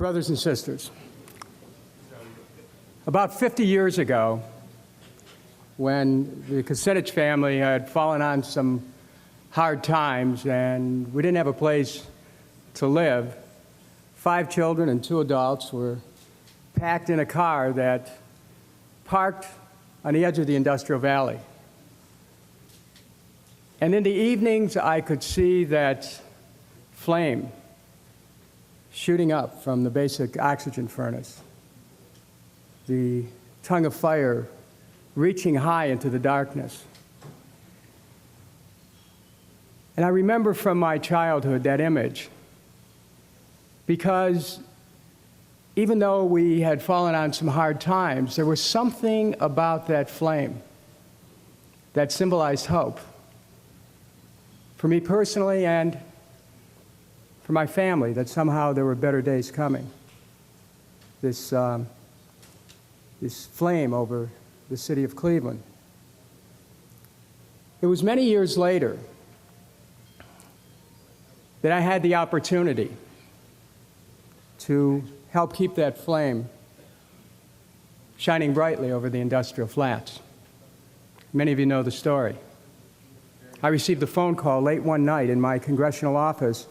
Brothers and sisters, about 50 years ago, when the Kucinich family had fallen on some hard times and we didn't have a place to live, 5 children and 2 adults were packed in a car that parked on the edge of the industrial valley. And in the evenings, I could see that flame shooting up from the basic oxygen furnace, the tongue of fire reaching high into the darkness. And I remember from my childhood that image, because even though we had fallen on some hard times, there was something about that flame that symbolized hope for me personally and for my family, that somehow there were better days coming. This flame over the city of Cleveland. It was many years later that I had the opportunity to help keep that flame shining brightly over the industrial flats. Many of you know the story. I received a phone call late one night in my congressional office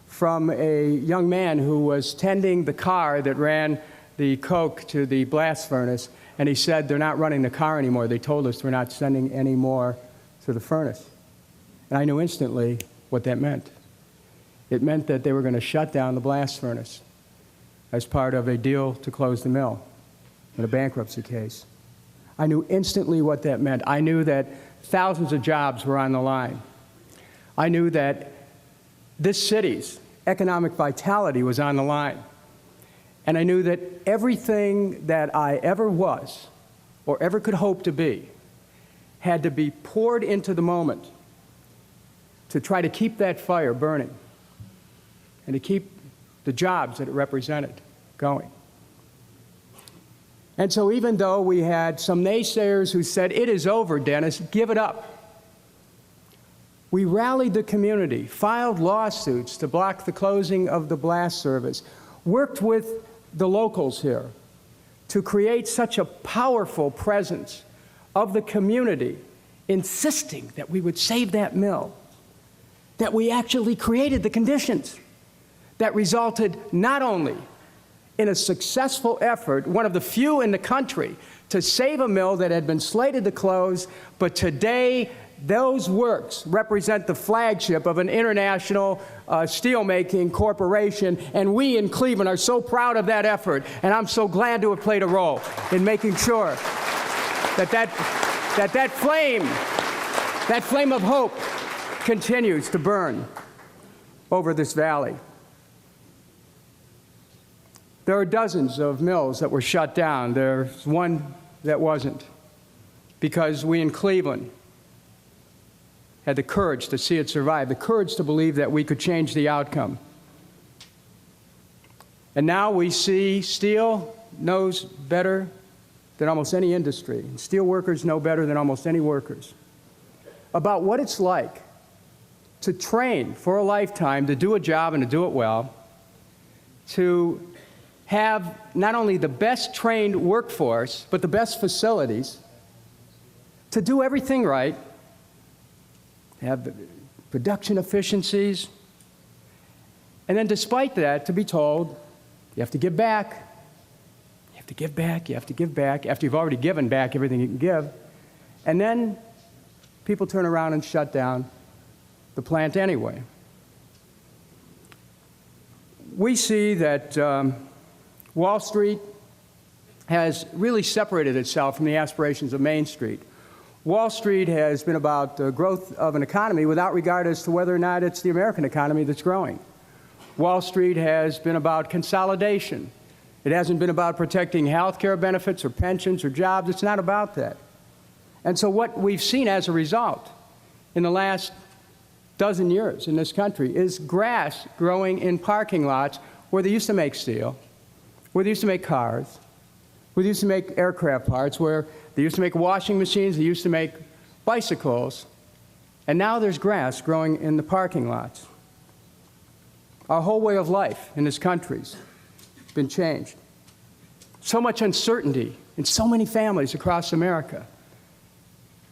from a young man who was tending the car that ran the coke to the blast furnace, and he said, "They're not running the car anymore. They told us we're not sending any more to the furnace." And I knew instantly what that meant. It meant that they were going to shut down the blast furnace as part of a deal to close the mill in a bankruptcy case. I knew instantly what that meant. I knew that thousands of jobs were on the line. I knew that this city's economic vitality was on the line. And I knew that everything that I ever was or ever could hope to be had to be poured into the moment to try to keep that fire burning and to keep the jobs that it represented going. And so even though we had some naysayers who said, "It is over, Dennis, give it up," we rallied the community, filed lawsuits to block the closing of the blast service, worked with the locals here to create such a powerful presence of the community, insisting that we would save that mill, that we actually created the conditions that resulted not only in a successful effort, one of the few in the country, to save a mill that had been slated to close, but today those works represent the flagship of an international steelmaking corporation, and we in Cleveland are so proud of that effort, and I'm so glad to have played a role in making sure that flame of hope continues to burn over this valley. There are dozens of mills that were shut down. There's one that wasn't, because we in Cleveland had the courage to see it survive, the courage to believe that we could change the outcome. And now we see steel knows better than almost any industry. And steel workers know better than almost any workers about what it's like to train for a lifetime to do a job and to do it well, to have not only the best trained workforce, but the best facilities, to do everything right, have production efficiencies, and then despite that, to be told, you have to give back, you have to give back, you have to give back, after you've already given back everything you can give, and then people turn around and shut down the plant anyway. We see that Wall Street has really separated itself from the aspirations of Main Street. Wall Street has been about the growth of an economy without regard as to whether or not it's the American economy that's growing. Wall Street has been about consolidation. It hasn't been about protecting health care benefits or pensions or jobs. It's not about that. And so what we've seen as a result in the last dozen years in this country is grass growing in parking lots where they used to make steel, where they used to make cars, where they used to make aircraft parts, where they used to make washing machines, they used to make bicycles, and now there's grass growing in the parking lots. Our whole way of life in this country been changed. So much uncertainty in so many families across America.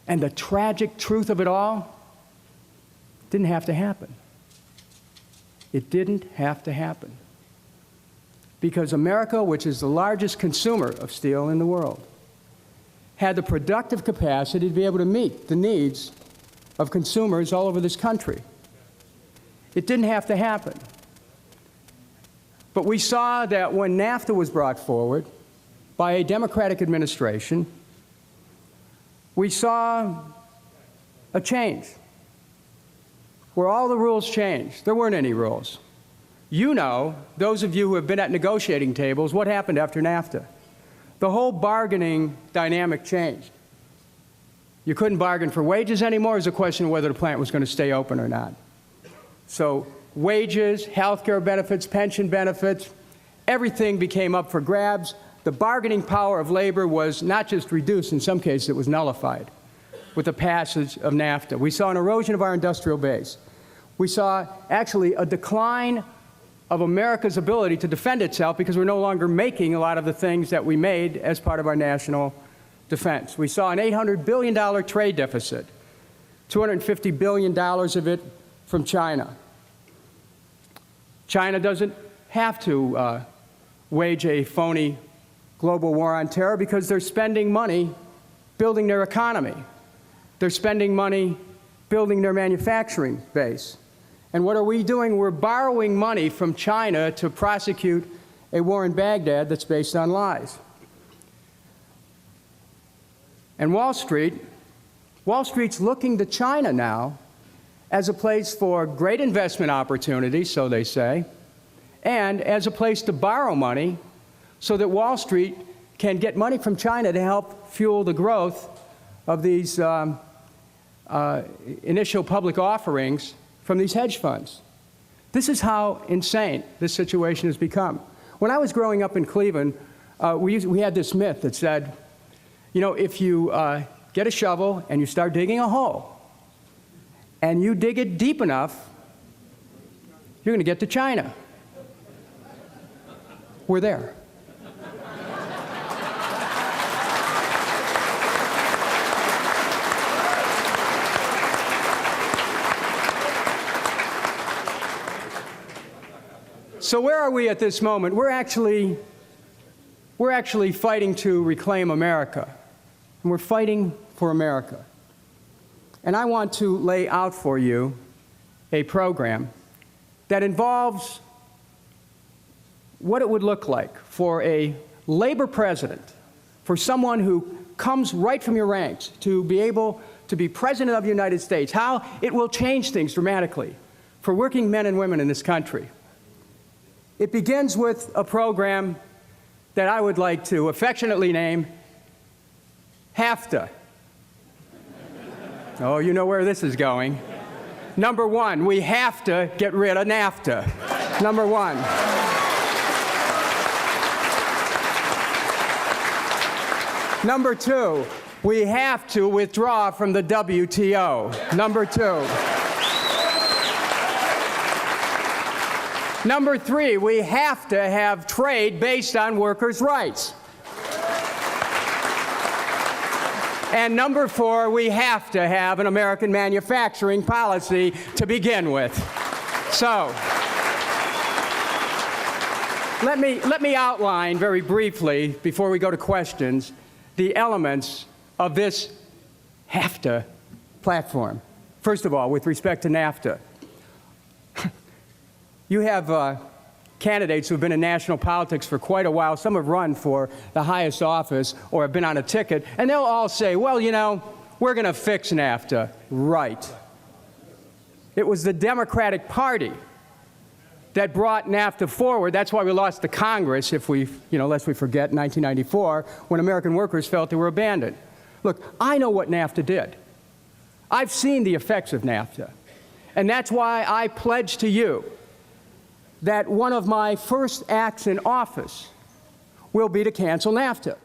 And the tragic truth of it all, didn't have to happen. It didn't have to happen. Because America, which is the largest consumer of steel in the world, had the productive capacity to be able to meet the needs of consumers all over this country. It didn't have to happen. But we saw that when NAFTA was brought forward by a Democratic administration, we saw a change where all the rules changed. There weren't any rules. You know, those of you who have been at negotiating tables, what happened after NAFTA? The whole bargaining dynamic changed. You couldn't bargain for wages anymore. It was a question of whether the plant was going to stay open or not. So wages, health care benefits, pension benefits, everything became up for grabs. The bargaining power of labor was not just reduced, in some cases it was nullified with the passage of NAFTA. We saw an erosion of our industrial base. We saw actually a decline of America's ability to defend itself because we're no longer making a lot of the things that we made as part of our national defense. We saw an $800 billion trade deficit, $250 billion of it from China. China doesn't have to wage a phony global war on terror because they're spending money building their economy. They're spending money building their manufacturing base. And what are we doing? We're borrowing money from China to prosecute a war in Baghdad that's based on lies. And Wall Street's looking to China now as a place for great investment opportunities, so they say, and as a place to borrow money so that Wall Street can get money from China to help fuel the growth of these initial public offerings from these hedge funds. This is how insane this situation has become. When I was growing up in Cleveland, we had this myth that said, you know, if you get a shovel and you start digging a hole, and you dig it deep enough, you're going to get to China. We're there. So where are we at this moment? We're actually fighting to reclaim America. And we're fighting for America. And I want to lay out for you a program that involves what it would look like for a labor president, for someone who comes right from your ranks to be able to be president of the United States, how it will change things dramatically for working men and women in this country. It begins with a program that I would like to affectionately name HAFTA. Oh, you know where this is going. Number one, we have to get rid of NAFTA. Number one. Number two, we have to withdraw from the WTO. Number two. Number three, we have to have trade based on workers' rights. And number four, we have to have an American manufacturing policy to begin with. So, let me outline very briefly, before we go to questions, the elements of this HAFTA platform. First of all, with respect to NAFTA, you have candidates who have been in national politics for quite a while. Some have run for the highest office or have been on a ticket, and they'll all say, well, you know, we're going to fix NAFTA. Right. It was the Democratic Party that brought NAFTA forward. That's why we lost the Congress, lest we forget, in 1994, when American workers felt they were abandoned. Look, I know what NAFTA did. I've seen the effects of NAFTA. And that's why I pledge to you that one of my first acts in office will be to cancel NAFTA.